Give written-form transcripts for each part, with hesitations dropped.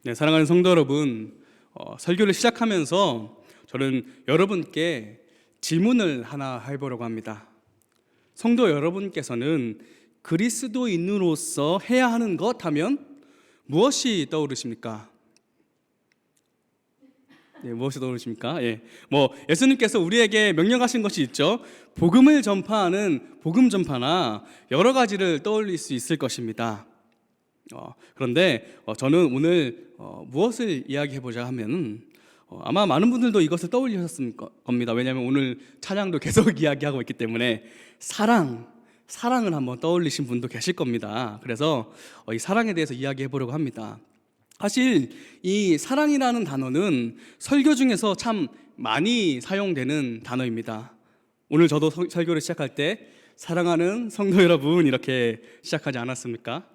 네, 사랑하는 성도 여러분, 설교를 시작하면서 저는 여러분께 질문을 하나 해보려고 합니다. 성도 여러분께서는 그리스도인으로서 해야 하는 것 하면 무엇이 떠오르십니까? 네, 무엇이 떠오르십니까? 예수님께서 우리에게 명령하신 것이 있죠. 복음을 전파하는 복음 전파나 여러 가지를 떠올릴 수 있을 것입니다. 그런데 저는 오늘 무엇을 이야기해보자 하면 아마 많은 분들도 이것을 떠올리셨을 겁니다. 왜냐하면 오늘 찬양도 계속 이야기하고 있기 때문에 사랑을 한번 떠올리신 분도 계실 겁니다. 그래서 이 사랑에 대해서 이야기해보려고 합니다. 사실 이 사랑이라는 단어는 설교 중에서 참 많이 사용되는 단어입니다. 오늘 저도 설교를 시작할 때 사랑하는 성도 여러분 이렇게 시작하지 않았습니까?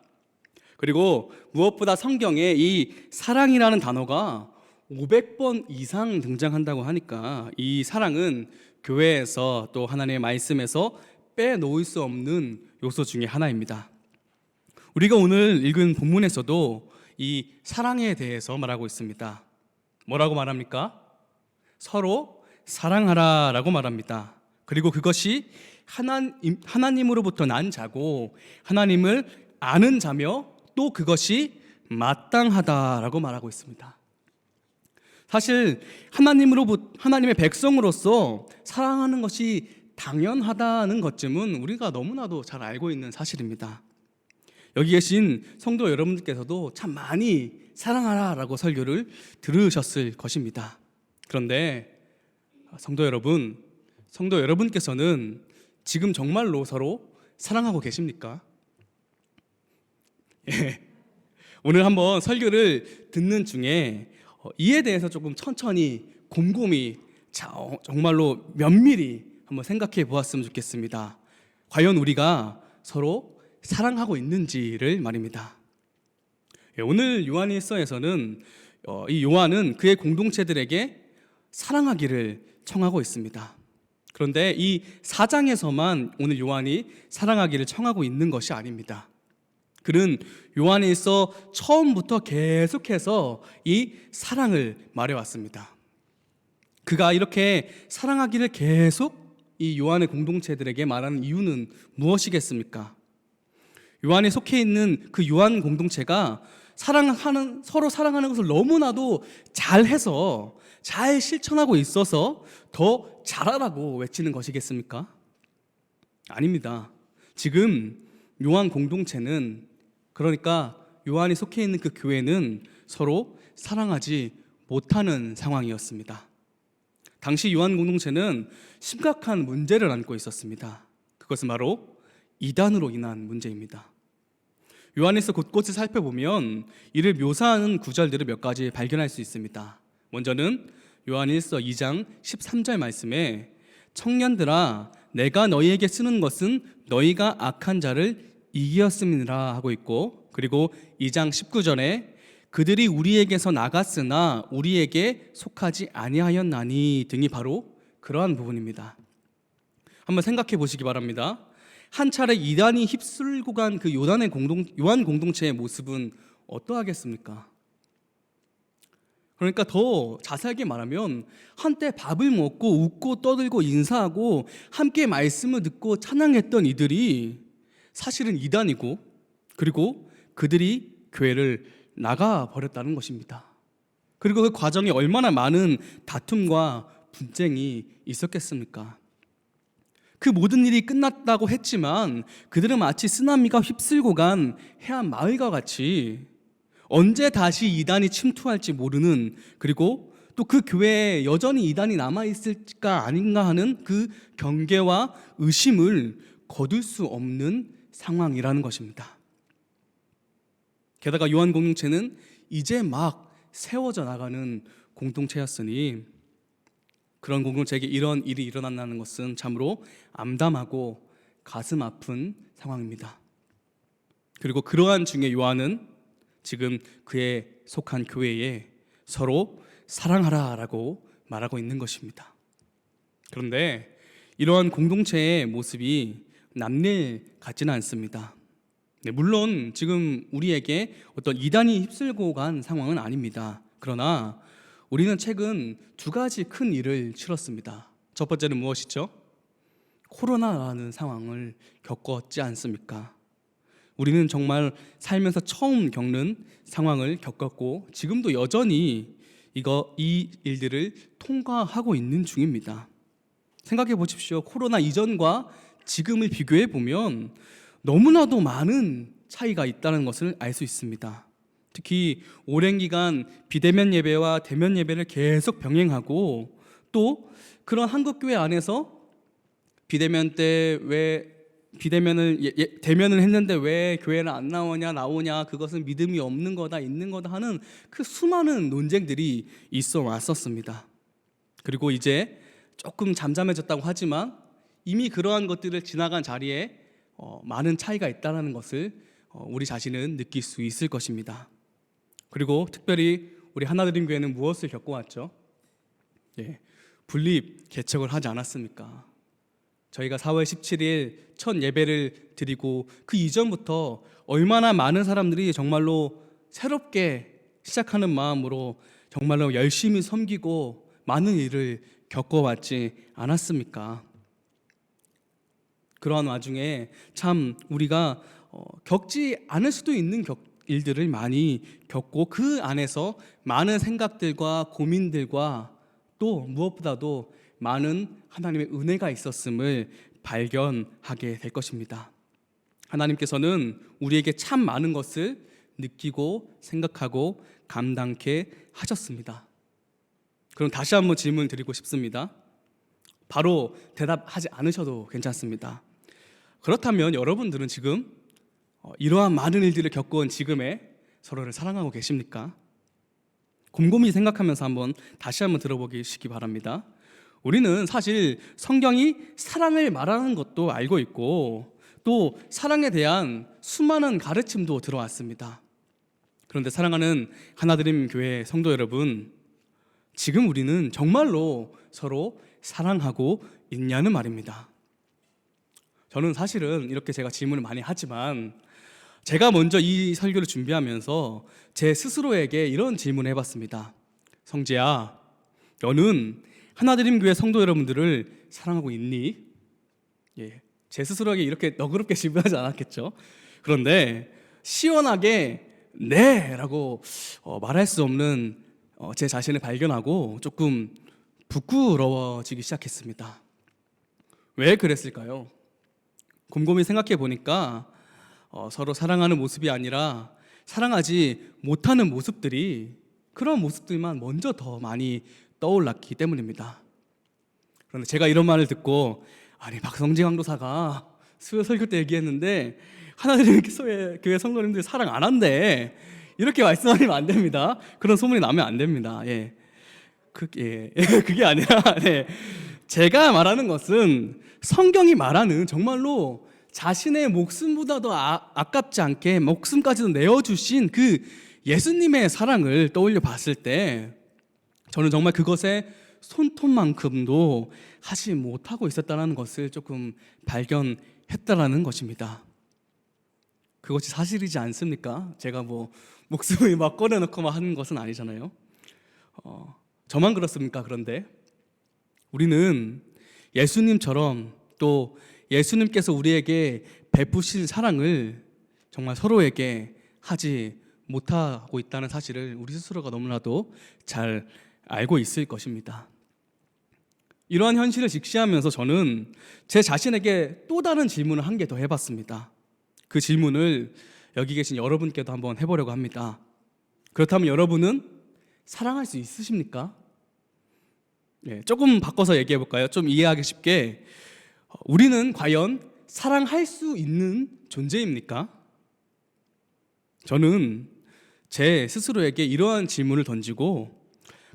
그리고 무엇보다 성경에 이 사랑이라는 단어가 500번 이상 등장한다고 하니까 이 사랑은 교회에서 또 하나님의 말씀에서 빼놓을 수 없는 요소 중에 하나입니다. 우리가 오늘 읽은 본문에서도 이 사랑에 대해서 말하고 있습니다. 뭐라고 말합니까? 서로 사랑하라라고 말합니다. 그리고 그것이 하나님으로부터 난 자고 하나님을 아는 자며 또 그것이 마땅하다라고 말하고 있습니다. 사실 하나님의 백성으로서 사랑하는 것이 당연하다는 것쯤은 우리가 너무나도 잘 알고 있는 사실입니다. 여기 계신 성도 여러분들께서도 참 많이 사랑하라라고 설교를 들으셨을 것입니다. 그런데 성도 여러분께서는 지금 정말로 서로 사랑하고 계십니까? 오늘 한번 설교를 듣는 중에 이에 대해서 조금 천천히 곰곰이 정말로 면밀히 한번 생각해 보았으면 좋겠습니다. 과연 우리가 서로 사랑하고 있는지를 말입니다. 오늘 요한일서에서는 이 요한은 그의 공동체들에게 사랑하기를 청하고 있습니다. 그런데 이 4장에서만 오늘 요한이 사랑하기를 청하고 있는 것이 아닙니다. 그는 요한일서 처음부터 계속해서 이 사랑을 말해왔습니다. 그가 이렇게 사랑하기를 계속 이 요한의 공동체들에게 말하는 이유는 무엇이겠습니까? 요한에 속해 있는 그 요한 공동체가 서로 사랑하는 것을 너무나도 잘해서 잘 실천하고 있어서 더 잘하라고 외치는 것이겠습니까? 아닙니다. 지금 요한 공동체는, 그러니까 요한이 속해 있는 그 교회는 서로 사랑하지 못하는 상황이었습니다. 당시 요한 공동체는 심각한 문제를 안고 있었습니다. 그것은 바로 이단으로 인한 문제입니다. 요한에서 곳곳을 살펴보면 이를 묘사하는 구절들을 몇 가지 발견할 수 있습니다. 먼저는 요한일서 2장 13절 말씀에 청년들아 내가 너희에게 쓰는 것은 너희가 악한 자를 이기었음이라 하고 있고, 그리고 2장 19절에 그들이 우리에게서 나갔으나 우리에게 속하지 아니하였나니 등이 바로 그러한 부분입니다. 한번 생각해 보시기 바랍니다. 한 차례 이단이 휩쓸고 간 그 요한 공동체의 모습은 어떠하겠습니까? 그러니까 더 자세하게 말하면 한때 밥을 먹고 웃고 떠들고 인사하고 함께 말씀을 듣고 찬양했던 이들이 사실은 이단이고, 그리고 그들이 교회를 나가버렸다는 것입니다. 그리고 그 과정에 얼마나 많은 다툼과 분쟁이 있었겠습니까? 그 모든 일이 끝났다고 했지만 그들은 마치 쓰나미가 휩쓸고 간 해안 마을과 같이 언제 다시 이단이 침투할지 모르는, 그리고 또 그 교회에 여전히 이단이 남아있을까 아닌가 하는 그 경계와 의심을 거둘 수 없는 상황이라는 것입니다. 게다가 요한 공동체는 이제 막 세워져 나가는 공동체였으니 그런 공동체에게 이런 일이 일어난다는 것은 참으로 암담하고 가슴 아픈 상황입니다. 그리고 그러한 중에 요한은 지금 그에 속한 교회에 서로 사랑하라라고 말하고 있는 것입니다. 그런데 이러한 공동체의 모습이 남일 같지는 않습니다. 네, 물론 지금 우리에게 어떤 이단이 휩쓸고 간 상황은 아닙니다. 그러나 우리는 최근 두 가지 큰 일을 치렀습니다. 첫 번째는 무엇이죠? 코로나라는 상황을 겪었지 않습니까? 우리는 정말 살면서 처음 겪는 상황을 겪었고 지금도 여전히 이 일들을 통과하고 있는 중입니다. 생각해 보십시오. 코로나 이전과 지금을 비교해 보면 너무나도 많은 차이가 있다는 것을 알 수 있습니다. 특히 오랜 기간 비대면 예배와 대면 예배를 계속 병행하고 또 그런 한국교회 안에서 비대면 때 왜 대면을 했는데 왜 교회는 안 나오냐 그것은 믿음이 없는 거다 있는 거다 하는 그 수많은 논쟁들이 있어 왔었습니다. 그리고 이제 조금 잠잠해졌다고 하지만 이미 그러한 것들을 지나간 자리에 많은 차이가 있다는 것을 우리 자신은 느낄 수 있을 것입니다. 그리고 특별히 우리 하나드림교회는 무엇을 겪어왔죠? 분립 개척을 하지 않았습니까? 저희가 4월 17일 첫 예배를 드리고 그 이전부터 얼마나 많은 사람들이 정말로 새롭게 시작하는 마음으로 정말로 열심히 섬기고 많은 일을 겪어왔지 않았습니까? 그러한 와중에 참 우리가 겪지 않을 수도 있는 일들을 많이 겪고 그 안에서 많은 생각들과 고민들과 또 무엇보다도 많은 하나님의 은혜가 있었음을 발견하게 될 것입니다. 하나님께서는 우리에게 참 많은 것을 느끼고 생각하고 감당케 하셨습니다. 그럼 다시 한번 질문 드리고 싶습니다. 바로 대답하지 않으셔도 괜찮습니다. 그렇다면 여러분들은 지금 이러한 많은 일들을 겪어온 지금에 서로를 사랑하고 계십니까? 곰곰이 생각하면서 다시 한번 들어보시기 바랍니다. 우리는 사실 성경이 사랑을 말하는 것도 알고 있고 또 사랑에 대한 수많은 가르침도 들어왔습니다. 그런데 사랑하는 하나드림 교회 성도 여러분, 지금 우리는 정말로 서로 사랑하고 있냐는 말입니다. 저는 사실은 이렇게 제가 질문을 많이 하지만 제가 먼저 이 설교를 준비하면서 제 스스로에게 이런 질문을 해봤습니다. 성재야, 너는 하나드림 교회 성도 여러분들을 사랑하고 있니? 제 스스로에게 이렇게 너그럽게 질문하지 않았겠죠. 그런데 시원하게 네! 라고 말할 수 없는 제 자신을 발견하고 조금 부끄러워지기 시작했습니다. 왜 그랬을까요? 곰곰이 생각해 보니까 서로 사랑하는 모습이 아니라 사랑하지 못하는 모습들이 그런 모습들만 먼저 더 많이 떠올랐기 때문입니다. 그런데 제가 이런 말을 듣고 아니 박성재 강도사가 수요 설교 때 얘기했는데 하나님 교회 성도님들 사랑 안 한대 이렇게 말씀하시면 안 됩니다. 그런 소문이 나면 안 됩니다. 그게 아니라 제가 말하는 것은 성경이 말하는 정말로 자신의 목숨보다도 아깝지 않게 목숨까지도 내어주신 그 예수님의 사랑을 떠올려 봤을 때 저는 정말 그것에 손톱만큼도 하지 못하고 있었다는 것을 조금 발견했다라는 것입니다. 그것이 사실이지 않습니까? 제가 목숨을 막 꺼내놓고 하는 것은 아니잖아요. 저만 그렇습니까? 그런데 우리는 예수님처럼 또 예수님께서 우리에게 베푸신 사랑을 정말 서로에게 하지 못하고 있다는 사실을 우리 스스로가 너무나도 잘 알고 있을 것입니다. 이러한 현실을 직시하면서 저는 제 자신에게 또 다른 질문을 한 개 더 해봤습니다. 그 질문을 여기 계신 여러분께도 한번 해보려고 합니다. 그렇다면 여러분은 사랑할 수 있으십니까? 조금 바꿔서 얘기해 볼까요? 좀 이해하기 쉽게 우리는 과연 사랑할 수 있는 존재입니까? 저는 제 스스로에게 이러한 질문을 던지고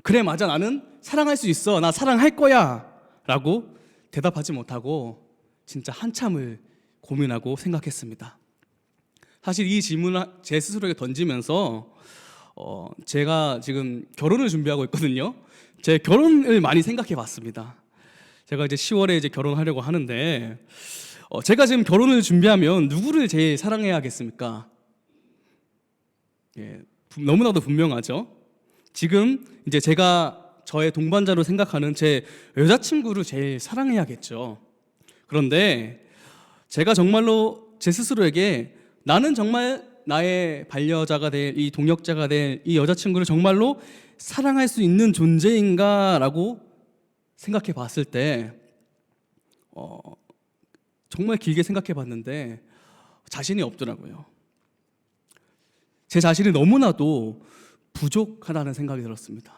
그래 맞아 나는 사랑할 수 있어 나 사랑할 거야 라고 대답하지 못하고 진짜 한참을 고민하고 생각했습니다. 사실 이 질문을 제 스스로에게 던지면서 제가 지금 결혼을 준비하고 있거든요. 제 결혼을 많이 생각해 봤습니다. 제가 이제 10월에 이제 결혼하려고 하는데 제가 지금 결혼을 준비하면 누구를 제일 사랑해야겠습니까? 예, 너무나도 분명하죠. 지금 이제 제가 저의 동반자로 생각하는 제 여자친구를 제일 사랑해야겠죠. 그런데 제가 정말로 제 스스로에게 나는 정말 나의 반려자가 될 이 동역자가 될 이 여자친구를 정말로 사랑할 수 있는 존재인가라고 생각해 봤을 때 정말 길게 생각해 봤는데 자신이 없더라고요. 제 자신이 너무나도 부족하다는 생각이 들었습니다.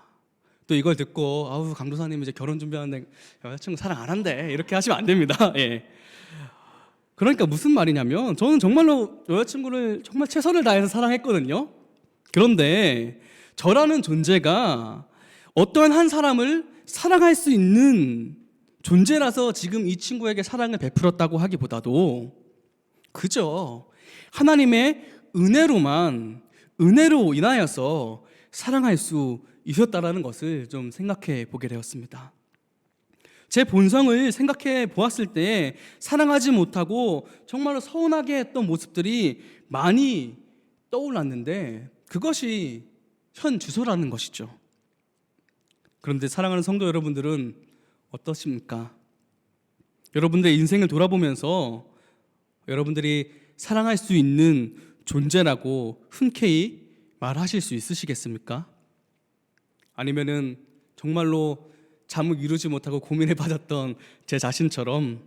또 이걸 듣고 아우 강도사님 이제 결혼 준비하는데 여자친구 사랑 안 한대 이렇게 하시면 안 됩니다. 예. 그러니까 무슨 말이냐면 저는 정말로 여자친구를 정말 최선을 다해서 사랑했거든요. 그런데 저라는 존재가 어떠한 한 사람을 사랑할 수 있는 존재라서 지금 이 친구에게 사랑을 베풀었다고 하기보다도 그저 하나님의 은혜로 인하여서 사랑할 수 있었다라는 것을 좀 생각해 보게 되었습니다. 제 본성을 생각해 보았을 때 사랑하지 못하고 정말로 서운하게 했던 모습들이 많이 떠올랐는데 그것이 현 주소라는 것이죠. 그런데 사랑하는 성도 여러분들은 어떠십니까? 여러분들의 인생을 돌아보면서 여러분들이 사랑할 수 있는 존재라고 흔쾌히 말하실 수 있으시겠습니까? 아니면은 정말로 잠을 이루지 못하고 고민에 빠졌던 제 자신처럼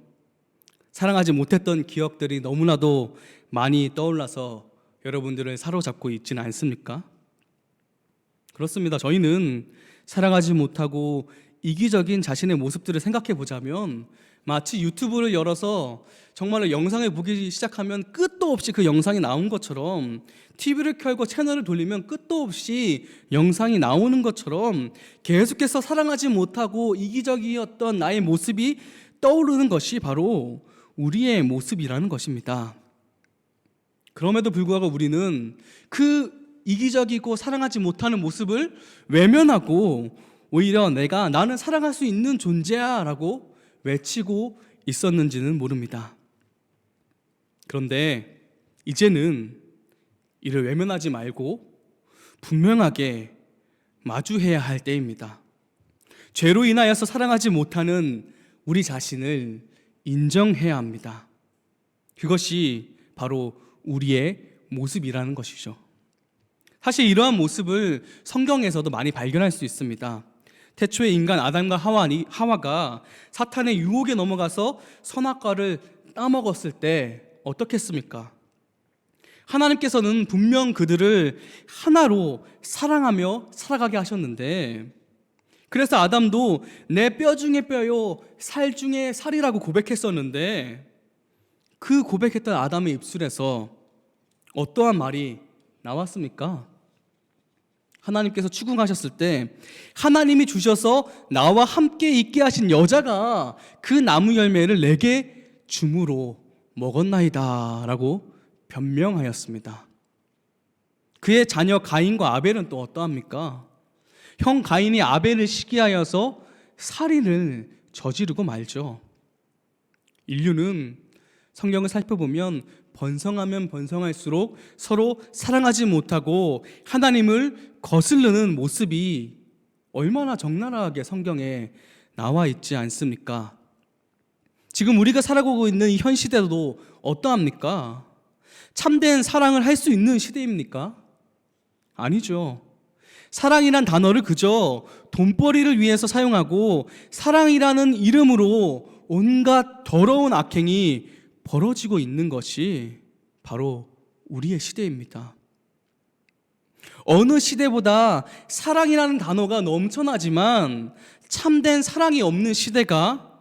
사랑하지 못했던 기억들이 너무나도 많이 떠올라서 여러분들을 사로잡고 있지는 않습니까? 그렇습니다. 저희는 사랑하지 못하고 이기적인 자신의 모습들을 생각해 보자면 마치 유튜브를 열어서 정말로 영상을 보기 시작하면 끝도 없이 그 영상이 나온 것처럼 TV를 켜고 채널을 돌리면 끝도 없이 영상이 나오는 것처럼 계속해서 사랑하지 못하고 이기적이었던 나의 모습이 떠오르는 것이 바로 우리의 모습이라는 것입니다. 그럼에도 불구하고 우리는 그 이기적이고 사랑하지 못하는 모습을 외면하고 오히려 나는 사랑할 수 있는 존재야 라고 외치고 있었는지는 모릅니다. 그런데 이제는 이를 외면하지 말고 분명하게 마주해야 할 때입니다. 죄로 인하여서 사랑하지 못하는 우리 자신을 인정해야 합니다. 그것이 바로 우리의 모습이라는 것이죠. 사실 이러한 모습을 성경에서도 많이 발견할 수 있습니다. 태초의 인간 아담과 하와가 사탄의 유혹에 넘어가서 선악과를 따먹었을 때 어떻겠습니까? 하나님께서는 분명 그들을 하나로 사랑하며 살아가게 하셨는데 그래서 아담도 내 뼈 중에 뼈요 살 중에 살이라고 고백했었는데 그 고백했던 아담의 입술에서 어떠한 말이 나왔습니까? 하나님께서 추궁하셨을 때 하나님이 주셔서 나와 함께 있게 하신 여자가 그 나무 열매를 내게 줌으로 먹었나이다 라고 변명하였습니다. 그의 자녀 가인과 아벨은 또 어떠합니까? 형 가인이 아벨을 시기하여서 살인을 저지르고 말죠. 인류는 성경을 살펴보면 번성하면 번성할수록 서로 사랑하지 못하고 하나님을 거스르는 모습이 얼마나 적나라하게 성경에 나와 있지 않습니까? 지금 우리가 살아가고 있는 이 현 시대도 어떠합니까? 참된 사랑을 할 수 있는 시대입니까? 아니죠. 사랑이란 단어를 그저 돈벌이를 위해서 사용하고 사랑이라는 이름으로 온갖 더러운 악행이 벌어지고 있는 것이 바로 우리의 시대입니다. 어느 시대보다 사랑이라는 단어가 넘쳐나지만 참된 사랑이 없는 시대가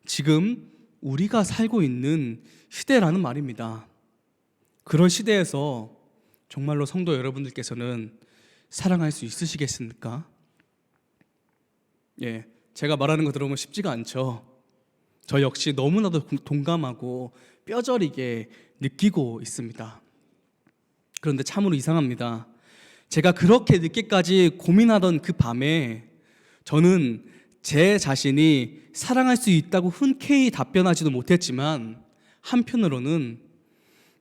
지금 우리가 살고 있는 시대라는 말입니다. 그런 시대에서 정말로 성도 여러분들께서는 사랑할 수 있으시겠습니까? 예, 제가 말하는 거 들어보면 쉽지가 않죠. 저 역시 너무나도 동감하고 뼈저리게 느끼고 있습니다. 그런데 참으로 이상합니다. 제가 그렇게 늦게까지 고민하던 그 밤에 저는 제 자신이 사랑할 수 있다고 흔쾌히 답변하지도 못했지만 한편으로는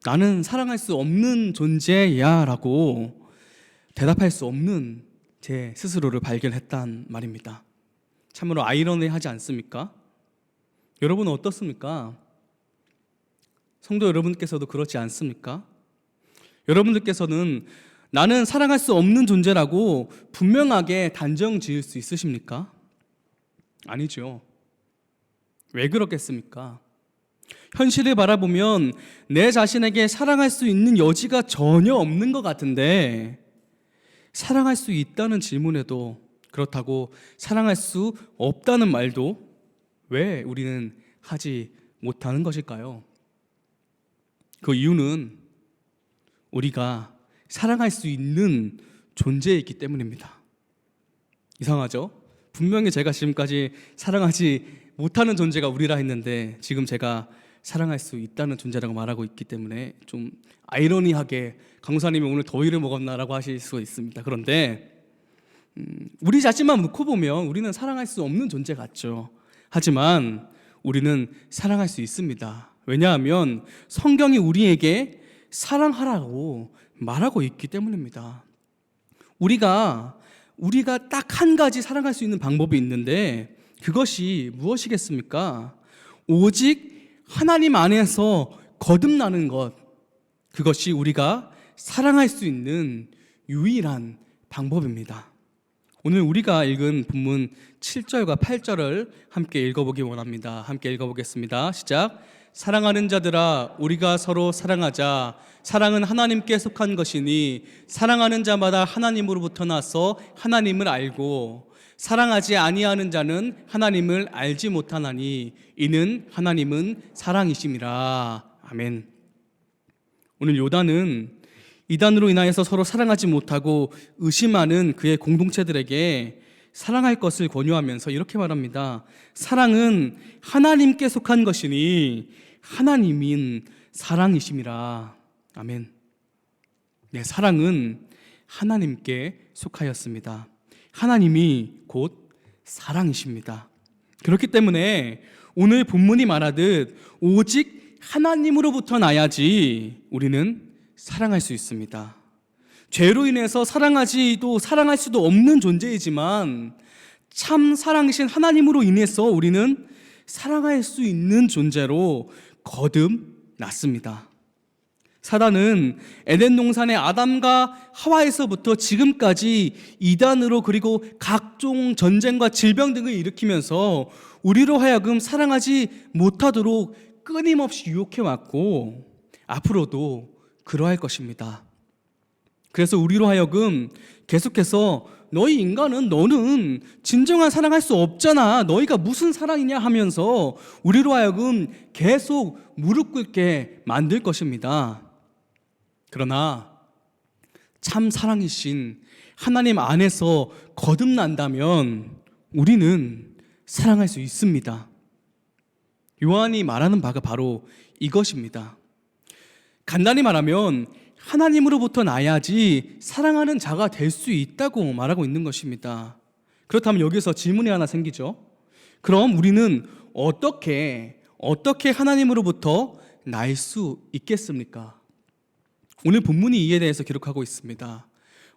나는 사랑할 수 없는 존재야 라고 대답할 수 없는 제 스스로를 발견했단 말입니다. 참으로 아이러니하지 않습니까? 여러분은 어떻습니까? 성도 여러분께서도 그렇지 않습니까? 여러분들께서는 나는 사랑할 수 없는 존재라고 분명하게 단정 지을 수 있으십니까? 아니죠. 왜 그렇겠습니까? 현실을 바라보면 내 자신에게 사랑할 수 있는 여지가 전혀 없는 것 같은데, 사랑할 수 있다는 질문에도 그렇다고 사랑할 수 없다는 말도 왜 우리는 하지 못하는 것일까요? 그 이유는 우리가 사랑할 수 있는 존재이기 때문입니다. 이상하죠? 분명히 제가 지금까지 사랑하지 못하는 존재가 우리라 했는데 지금 제가 사랑할 수 있다는 존재라고 말하고 있기 때문에 좀 아이러니하게 강사님이 오늘 더위를 먹었나라고 하실 수 있습니다. 그런데 우리 자신만 놓고 보면 우리는 사랑할 수 없는 존재 같죠. 하지만 우리는 사랑할 수 있습니다. 왜냐하면 성경이 우리에게 사랑하라고 말하고 있기 때문입니다. 우리가 딱 한 가지 사랑할 수 있는 방법이 있는데 그것이 무엇이겠습니까? 오직 하나님 안에서 거듭나는 것, 그것이 우리가 사랑할 수 있는 유일한 방법입니다. 오늘 우리가 읽은 본문 7절과 8절을 함께 읽어보기 원합니다. 함께 읽어보겠습니다. 시작. 사랑하는 자들아, 우리가 서로 사랑하자. 사랑은 하나님께 속한 것이니 사랑하는 자마다 하나님으로부터 나서 하나님을 알고 사랑하지 아니하는 자는 하나님을 알지 못하나니 이는 하나님은 사랑이심이라. 아멘. 오늘 요단은 이단으로 인하여서 서로 사랑하지 못하고 의심하는 그의 공동체들에게 사랑할 것을 권유하면서 이렇게 말합니다. 사랑은 하나님께 속한 것이니 하나님인 사랑이심이라. 아멘. 네, 사랑은 하나님께 속하였습니다. 하나님이 곧 사랑이십니다. 그렇기 때문에 오늘 본문이 말하듯 오직 하나님으로부터 나야지 우리는 사랑할 수 있습니다. 죄로 인해서 사랑하지도 사랑할 수도 없는 존재이지만 참 사랑이신 하나님으로 인해서 우리는 사랑할 수 있는 존재로 거듭났습니다. 사단은 에덴 동산의 아담과 하와에서부터 지금까지 이단으로 그리고 각종 전쟁과 질병 등을 일으키면서 우리로 하여금 사랑하지 못하도록 끊임없이 유혹해왔고 앞으로도 그러할 것입니다. 그래서 우리로 하여금 계속해서 너희 인간은 너는 진정한 사랑할 수 없잖아. 너희가 무슨 사랑이냐 하면서 우리로 하여금 계속 무릎 꿇게 만들 것입니다. 그러나 참 사랑이신 하나님 안에서 거듭난다면 우리는 사랑할 수 있습니다. 요한이 말하는 바가 바로 이것입니다. 간단히 말하면 하나님으로부터 나야지 사랑하는 자가 될 수 있다고 말하고 있는 것입니다. 그렇다면 여기서 질문이 하나 생기죠. 그럼 우리는 어떻게 하나님으로부터 날 수 있겠습니까? 오늘 본문이 이에 대해서 기록하고 있습니다.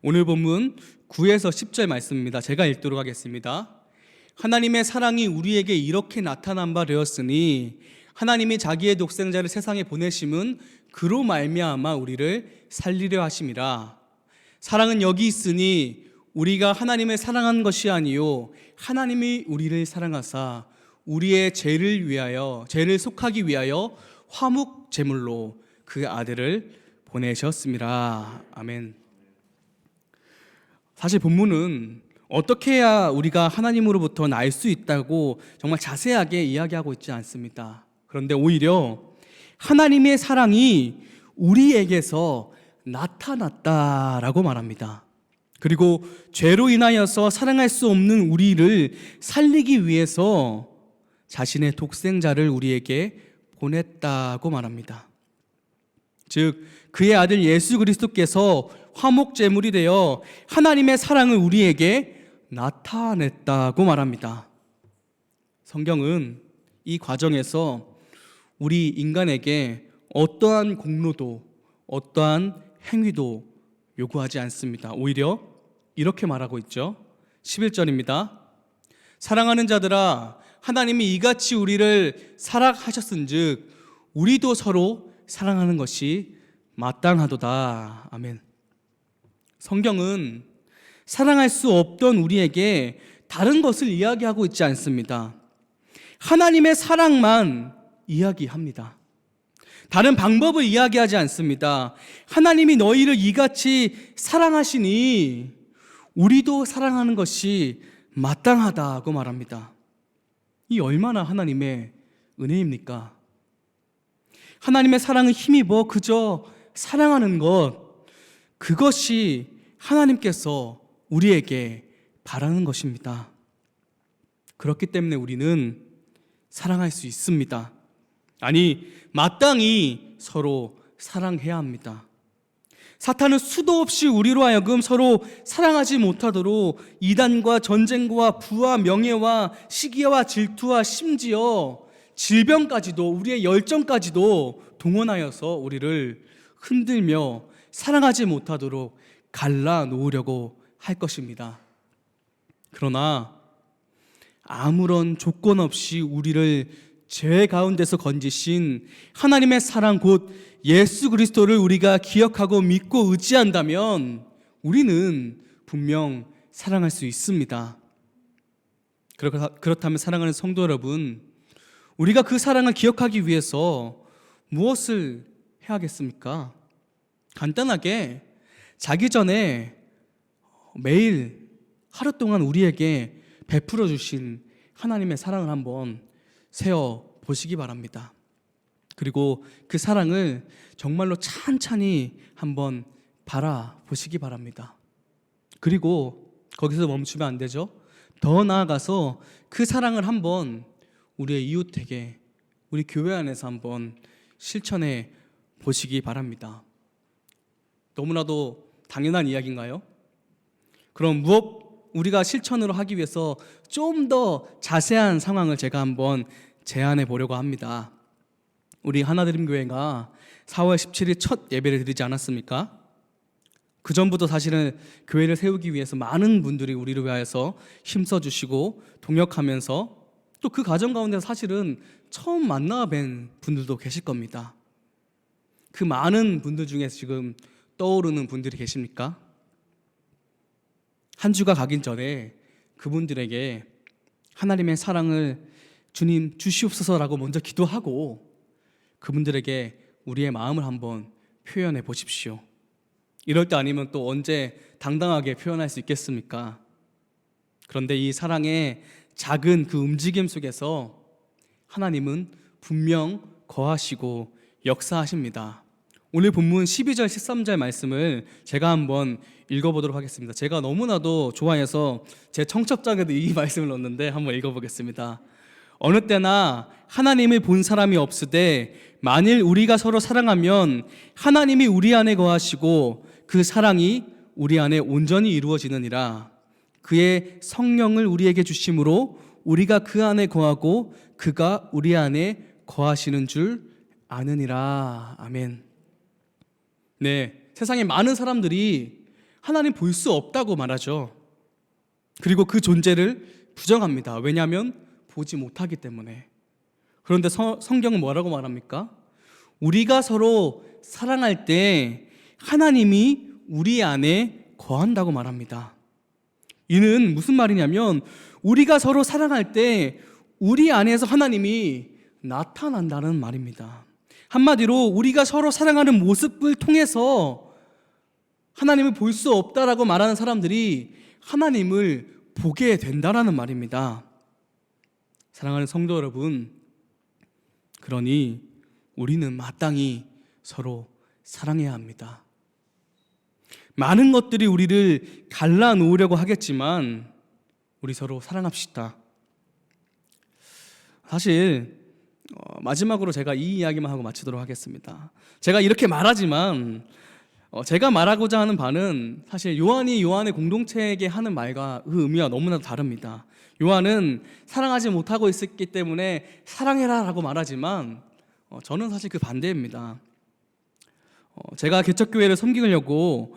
오늘 본문 9에서 10절 말씀입니다. 제가 읽도록 하겠습니다. 하나님의 사랑이 우리에게 이렇게 나타난 바 되었으니 하나님이 자기의 독생자를 세상에 보내심은 그로 말미암아 우리를 살리려 하심이라. 사랑은 여기 있으니 우리가 하나님을 사랑한 것이 아니요 하나님이 우리를 사랑하사 우리의 죄를 속하기 위하여 화목 제물로 그 아들을 보내셨습니다. 아멘. 사실 본문은 어떻게 해야 우리가 하나님으로부터 날 수 있다고 정말 자세하게 이야기하고 있지 않습니다. 그런데 오히려 하나님의 사랑이 우리에게서 나타났다라고 말합니다. 그리고 죄로 인하여서 사랑할 수 없는 우리를 살리기 위해서 자신의 독생자를 우리에게 보냈다고 말합니다. 즉 그의 아들 예수 그리스도께서 화목제물이 되어 하나님의 사랑을 우리에게 나타냈다고 말합니다. 성경은 이 과정에서 우리 인간에게 어떠한 공로도 어떠한 행위도 요구하지 않습니다. 오히려 이렇게 말하고 있죠. 11절입니다. 사랑하는 자들아, 하나님이 이같이 우리를 사랑하셨은즉 우리도 서로 사랑하는 것이 마땅하도다. 아멘. 성경은 사랑할 수 없던 우리에게 다른 것을 이야기하고 있지 않습니다. 하나님의 사랑만 이야기합니다. 다른 방법을 이야기하지 않습니다. 하나님이 너희를 이같이 사랑하시니 우리도 사랑하는 것이 마땅하다고 말합니다. 이 얼마나 하나님의 은혜입니까? 하나님의 사랑을 힘입어 그저 사랑하는 것, 그것이 하나님께서 우리에게 바라는 것입니다. 그렇기 때문에 우리는 사랑할 수 있습니다. 아니, 마땅히 서로 사랑해야 합니다. 사탄은 수도 없이 우리로 하여금 서로 사랑하지 못하도록 이단과 전쟁과 부와 명예와 시기와 질투와 심지어 질병까지도, 우리의 열정까지도 동원하여서 우리를 흔들며 사랑하지 못하도록 갈라놓으려고 할 것입니다. 그러나 아무런 조건 없이 우리를 죄 가운데서 건지신 하나님의 사랑 곧 예수 그리스도를 우리가 기억하고 믿고 의지한다면 우리는 분명 사랑할 수 있습니다. 그렇다면 사랑하는 성도 여러분, 우리가 그 사랑을 기억하기 위해서 무엇을 해야겠습니까? 간단하게 자기 전에 매일 하루 동안 우리에게 베풀어 주신 하나님의 사랑을 한번 세어 보시기 바랍니다. 그리고 그 사랑을 정말로 찬찬히 한번 바라보시기 바랍니다. 그리고 거기서 멈추면 안 되죠. 더 나아가서 그 사랑을 한번 우리의 이웃에게, 우리 교회 안에서 한번 실천해 보시기 바랍니다. 너무나도 당연한 이야기인가요? 그럼 우리가 실천으로 하기 위해서 좀 더 자세한 상황을 제가 한번 제안해 보려고 합니다. 우리 하나드림교회가 4월 17일 첫 예배를 드리지 않았습니까? 그 전부터 사실은 교회를 세우기 위해서 많은 분들이 우리를 위하여서 힘써주시고 동역하면서 또 그 과정 가운데 사실은 처음 만나 뵌 분들도 계실 겁니다. 그 많은 분들 중에 지금 떠오르는 분들이 계십니까? 한 주가 가긴 전에 그분들에게 하나님의 사랑을 주님 주시옵소서라고 먼저 기도하고 그분들에게 우리의 마음을 한번 표현해 보십시오. 이럴 때 아니면 또 언제 당당하게 표현할 수 있겠습니까? 그런데 이 사랑의 작은 그 움직임 속에서 하나님은 분명 거하시고 역사하십니다. 오늘 본문 12절 13절 말씀을 제가 한번 읽어보도록 하겠습니다. 제가 너무나도 좋아해서 제 청첩장에도 이 말씀을 넣었는데 한번 읽어보겠습니다. 어느 때나 하나님을 본 사람이 없으되 만일 우리가 서로 사랑하면 하나님이 우리 안에 거하시고 그 사랑이 우리 안에 온전히 이루어지느니라. 그의 성령을 우리에게 주심으로 우리가 그 안에 거하고 그가 우리 안에 거하시는 줄 아느니라. 아멘. 네, 세상에 많은 사람들이 하나님 볼 수 없다고 말하죠. 그리고 그 존재를 부정합니다. 왜냐하면 보지 못하기 때문에. 그런데 성경은 뭐라고 말합니까? 우리가 서로 사랑할 때 하나님이 우리 안에 거한다고 말합니다. 이는 무슨 말이냐면 우리가 서로 사랑할 때 우리 안에서 하나님이 나타난다는 말입니다. 한마디로 우리가 서로 사랑하는 모습을 통해서 하나님을 볼 수 없다라고 말하는 사람들이 하나님을 보게 된다라는 말입니다. 사랑하는 성도 여러분, 그러니 우리는 마땅히 서로 사랑해야 합니다. 많은 것들이 우리를 갈라놓으려고 하겠지만 우리 서로 사랑합시다. 사실 마지막으로 제가 이 이야기만 하고 마치도록 하겠습니다. 제가 이렇게 말하지만 제가 말하고자 하는 바는 사실 요한이 요한의 공동체에게 하는 말과 그 의미와 너무나도 다릅니다. 요한은 사랑하지 못하고 있었기 때문에 사랑해라 라고 말하지만 저는 사실 그 반대입니다. 제가 개척교회를 섬기려고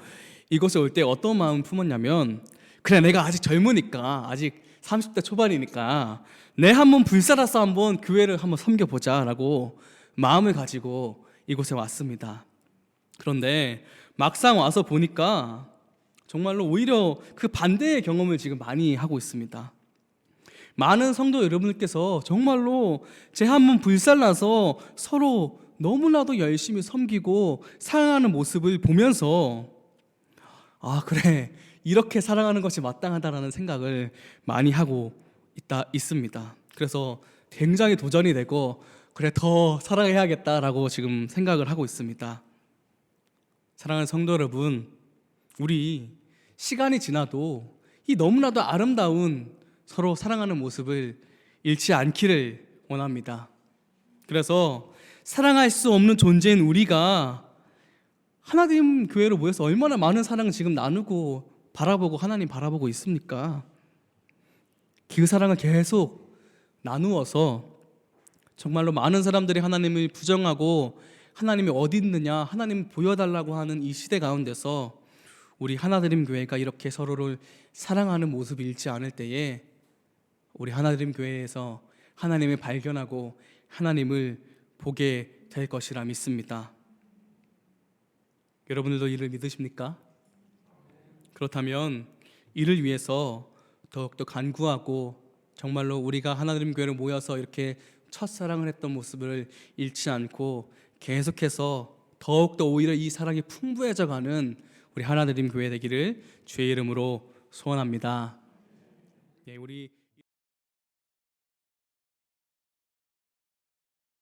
이곳에 올 때 어떤 마음을 품었냐면, 그래, 내가 아직 젊으니까, 아직 30대 초반이니까 내 한번 불살아서 한번 교회를 한번 섬겨보자 라고 마음을 가지고 이곳에 왔습니다. 그런데 막상 와서 보니까 정말로 오히려 그 반대의 경험을 지금 많이 하고 있습니다. 많은 성도 여러분들께서 정말로 제 한번 불살라서 서로 너무나도 열심히 섬기고 사랑하는 모습을 보면서, 아, 그래, 이렇게 사랑하는 것이 마땅하다라는 생각을 많이 하고 있습니다. 그래서 굉장히 도전이 되고, 그래, 더 사랑해야겠다라고 지금 생각을 하고 있습니다. 사랑하는 성도 여러분, 우리 시간이 지나도 이 너무나도 아름다운 서로 사랑하는 모습을 잃지 않기를 원합니다. 그래서 사랑할 수 없는 존재인 우리가 하나님 교회로 모여서 얼마나 많은 사랑을 지금 나누고 바라보고 하나님 바라보고 있습니까? 그 사랑을 계속 나누어서 정말로 많은 사람들이 하나님을 부정하고 하나님이 어디 있느냐, 하나님 보여달라고 하는 이 시대 가운데서 우리 하나드림 교회가 이렇게 서로를 사랑하는 모습을 잃지 않을 때에 우리 하나드림 교회에서 하나님을 발견하고 하나님을 보게 될 것이라 믿습니다. 여러분들도 이를 믿으십니까? 그렇다면 이를 위해서 더욱더 간구하고 정말로 우리가 하나님 교회로 모여서 이렇게 첫사랑을 했던 모습을 잃지 않고 계속해서 더욱더 오히려 이 사랑이 풍부해져 가는 우리 하나님 교회 되기를 주의 이름으로 소원합니다. 우리